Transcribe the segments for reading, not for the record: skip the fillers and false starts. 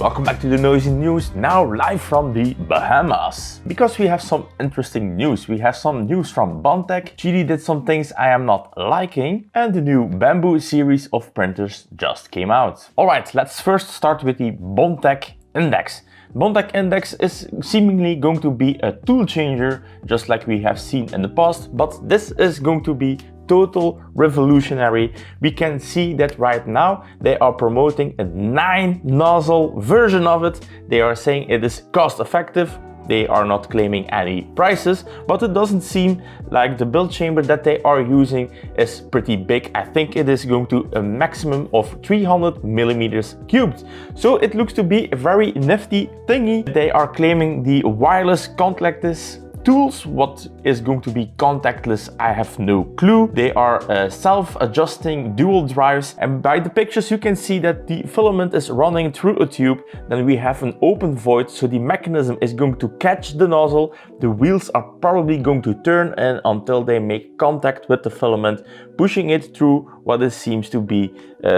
Welcome back to the Noizie News, now live from the Bahamas. Because we have some interesting news. We have some news from Bondtech, QIDI did some things I am not liking, and the new Bambu series of printers just came out. Alright, let's first start with the Bondtech INDX. Bondtech INDX is seemingly going to be a tool changer, just like we have seen in the past, but this is going to be total revolutionary. We can see that right now they are promoting a 9 nozzle version of it. They are saying it is cost effective. They are not claiming any prices, but it doesn't seem like the build chamber that they are using is pretty big. I think it is going to a maximum of 300 millimeters cubed. So it looks to be a very nifty thingy. They are claiming the wireless contactless tools. What is going to be contactless, I have no clue. They are self-adjusting dual drives, and by the pictures you can see that the filament is running through a tube. Then we have an open void, so the mechanism is going to catch the nozzle. The wheels are probably going to turn and until they make contact with the filament, pushing it through what it seems to be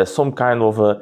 some kind of a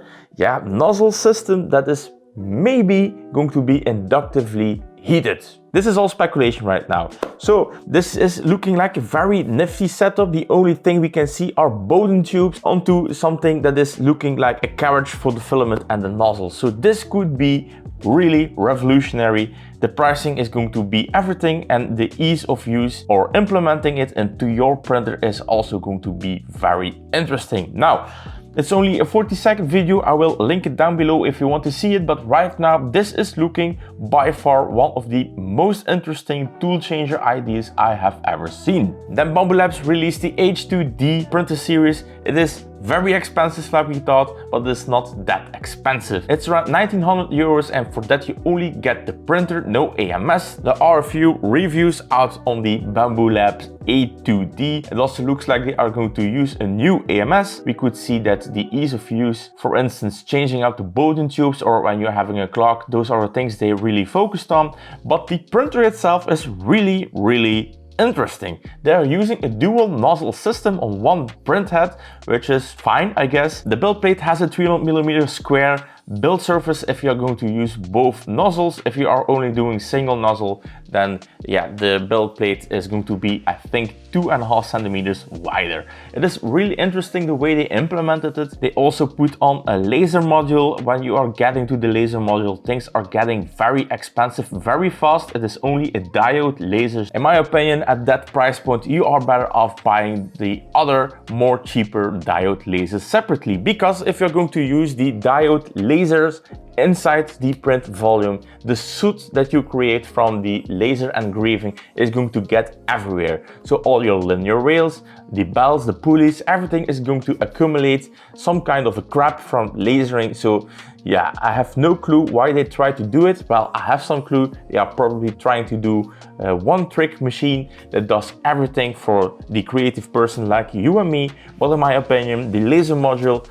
nozzle system that is maybe going to be inductively heated. This is all speculation right now. So this is looking like a very nifty setup. The only thing we can see are Bowden tubes onto something that is looking like a carriage for the filament and the nozzle. So this could be really revolutionary. The pricing is going to be everything, and the ease of use or implementing it into your printer is also going to be very interesting. Now, it's only a 40-second video. I will link it down below if you want to see it, but right now this is looking by far one of the most interesting tool changer ideas I have ever seen. Then Bambu Labs released the H2D printer series. It is very expensive like we thought, but it's not that expensive. It's around 1900 euros, and for that you only get the printer, no AMS. There are a few reviews out on the Bambu Labs H2D. It also looks like they are going to use a new AMS. We could see that the ease of use, for instance, changing out the Bowden tubes or when you're having a clock, those are the things they really focused on. But the printer itself is really interesting. They are using a dual nozzle system on one print head, which is fine, I guess. The build plate has a 300mm square build surface if you're going to use both nozzles. If you are only doing single nozzle, then the build plate is going to be, I think, 2.5 centimeters wider. It is really interesting the way they implemented it. They also put on a laser module. When you are getting to the laser module, things are getting very expensive very fast. It is only a diode laser. In my opinion, at that price point, you are better off buying the other more cheaper diode lasers separately, because if you're going to use the diode lasers inside the print volume, the soot that you create from the laser engraving is going to get everywhere. So all your linear rails, the belts, the pulleys, everything is going to accumulate some kind of a crap from lasering. So yeah, I have no clue why they try to do it. Well, I have some clue. They are probably trying to do one trick machine that does everything for the creative person like you and me. But in my opinion, the laser module,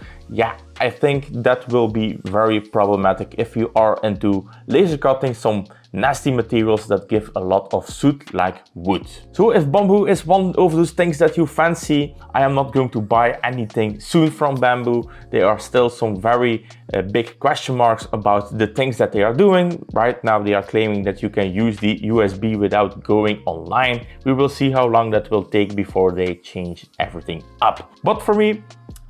I think that will be very problematic if you are into laser cutting some nasty materials that give a lot of soot like wood. So if Bambu is one of those things that you fancy, I am not going to buy anything soon from Bambu. There are still some very big question marks about the things that they are doing. Right now they are claiming that you can use the USB without going online. We will see how long that will take before they change everything up. But for me,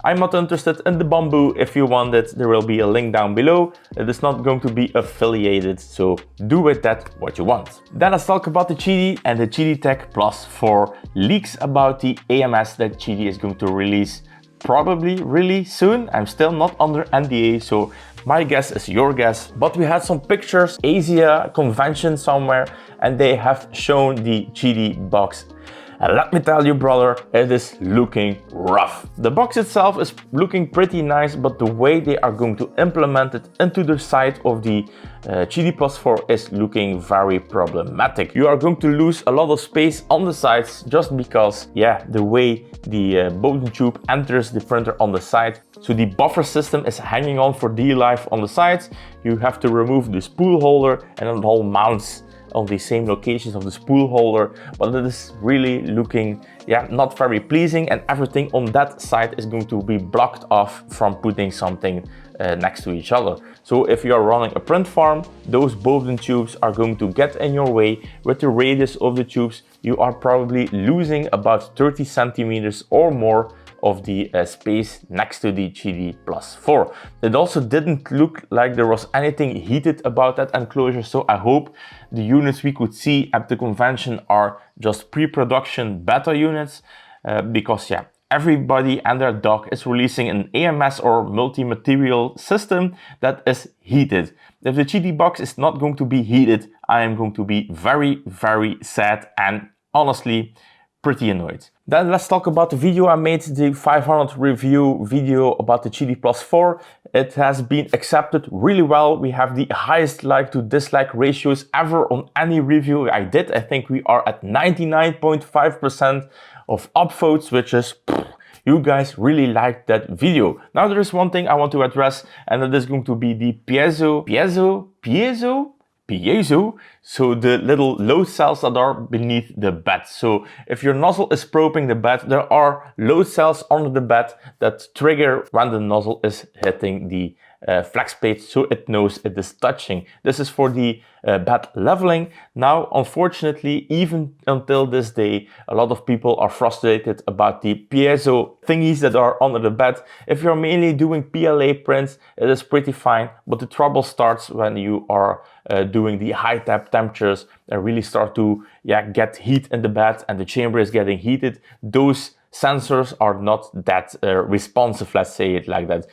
I'm not interested in the Bambu. If you want it, there will be a link down below. It is not going to be affiliated, so do with that what you want. Then let's talk about the QIDI and the QIDI Tech Plus for leaks about the AMS that QIDI is going to release probably really soon. I'm still not under NDA, so my guess is your guess. But we had some pictures, Asia convention somewhere, and they have shown the QIDI box. And let me tell you, brother, it is looking rough. The box itself is looking pretty nice, but the way they are going to implement it into the side of the QIDI Plus 4 is looking very problematic. You are going to lose a lot of space on the sides just because, the way the Bowden tube enters the printer on the side. So the buffer system is hanging on for dear life on the sides. You have to remove the spool holder, and it all mounts on the same locations of the spool holder, but it is really looking not very pleasing, and everything on that side is going to be blocked off from putting something next to each other. So if you are running a print farm, those Bowden tubes are going to get in your way. With the radius of the tubes, you are probably losing about 30 centimeters or more of the space next to the QIDI+4. It also didn't look like there was anything heated about that enclosure, so I hope the units we could see at the convention are just pre-production beta units, because yeah, everybody and their dog is releasing an AMS or multi-material system that is heated. If the QIDI box is not going to be heated, I am going to be very, very sad and honestly pretty annoyed. Then let's talk about the video I made, the 500 review video about the QIDI+4. It has been accepted really well. We have the highest like to dislike ratios ever on any review I did. I think we are at 99.5% of upvotes, which is you guys really liked that video. Now there is one thing I want to address, and that is going to be the piezo, so the little load cells that are beneath the bed. So if your nozzle is probing the bed, there are load cells under the bed that trigger when the nozzle is hitting the flex plate, so it knows it is touching. This is for the bed leveling. Now, unfortunately, even until this day, a lot of people are frustrated about the piezo thingies that are under the bed. If you're mainly doing PLA prints, it is pretty fine, but the trouble starts when you are doing the high temperatures and really start to get heat in the bed and the chamber is getting heated. Those sensors are not that responsive, let's say it like that.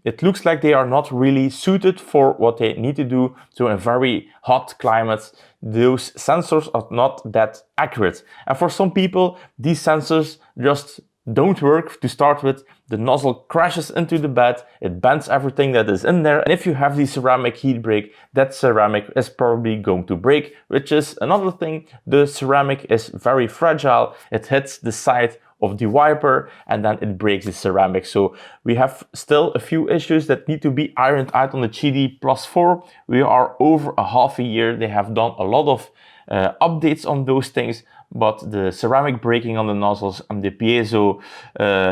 It looks like they are not really suited for what they need to do. So in very hot climates, those sensors are not that accurate. And for some people, these sensors just don't work to start with. The nozzle crashes into the bed, it bends everything that is in there, and if you have the ceramic heat break, that ceramic is probably going to break, which is another thing. The ceramic is very fragile, it hits the side of the wiper and then it breaks the ceramic. So we have still a few issues that need to be ironed out on the QIDI+4. We are over a half a year. They have done a lot of updates on those things, but the ceramic breaking on the nozzles and the piezo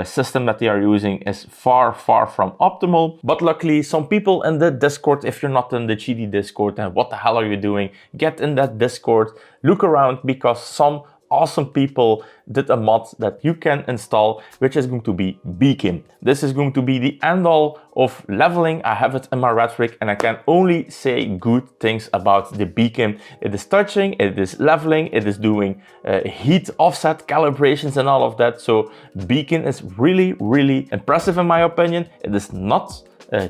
system that they are using is far from optimal. But luckily, some people in the Discord, if you're not in the QIDI Discord, then what the hell are you doing? Get in that Discord, look around, because some awesome people did a mod that you can install, which is going to be Beacon. This is going to be the end all of leveling. I have it in my rhetoric and I can only say good things about the Beacon. It is touching, it is leveling, it is doing heat offset calibrations and all of that. So Beacon is really impressive in my opinion. It is not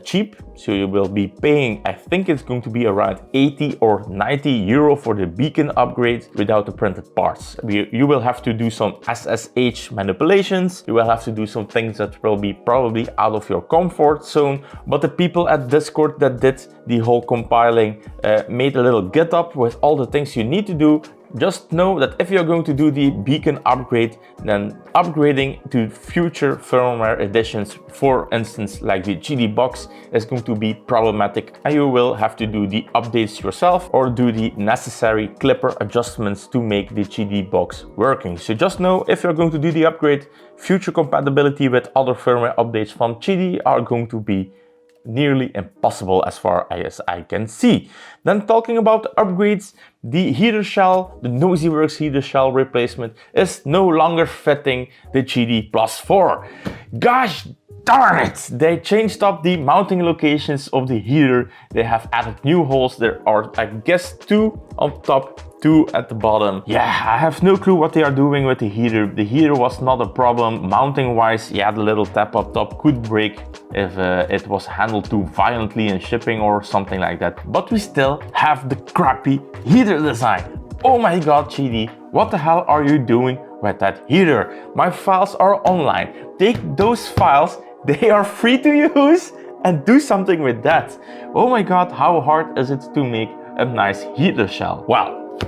cheap, so you will be paying, I think it's going to be around 80 or 90 euro for the Beacon upgrade without the printed parts. You will have to do some SSH manipulations, you will have to do some things that will be probably out of your comfort zone, but the people at Discord that did the whole compiling made a little Github with all the things you need to do. Just know that if you're going to do the Beacon upgrade, then upgrading to future firmware editions, for instance like the QIDI box, is going to be problematic and you will have to do the updates yourself or do the necessary clipper adjustments to make the QIDI box working. So just know, if you're going to do the upgrade, future compatibility with other firmware updates from QIDI are going to be nearly impossible as far as I can see. Then talking about upgrades, the heater shell, the Noizie heater shell replacement is no longer fitting the QIDI+4. Gosh darn it! They changed up the mounting locations of the heater. They have added new holes. There are, I guess, 2 on top, 2 at the bottom. Yeah, I have no clue what they are doing with the heater. The heater was not a problem. Mounting wise, yeah, the little tab up top could break if it was handled too violently in shipping or something like that. But we still have the crappy heater design. Oh my god, QIDI, what the hell are you doing with that heater? My files are online. Take those files, they are free to use, and do something with that. Oh my god, how hard is it to make a nice heater shell? Well,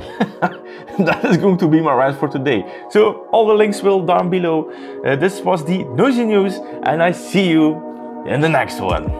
that is going to be my rant for today. So all the links will down below. This was the Noizie news, and I see you in the next one.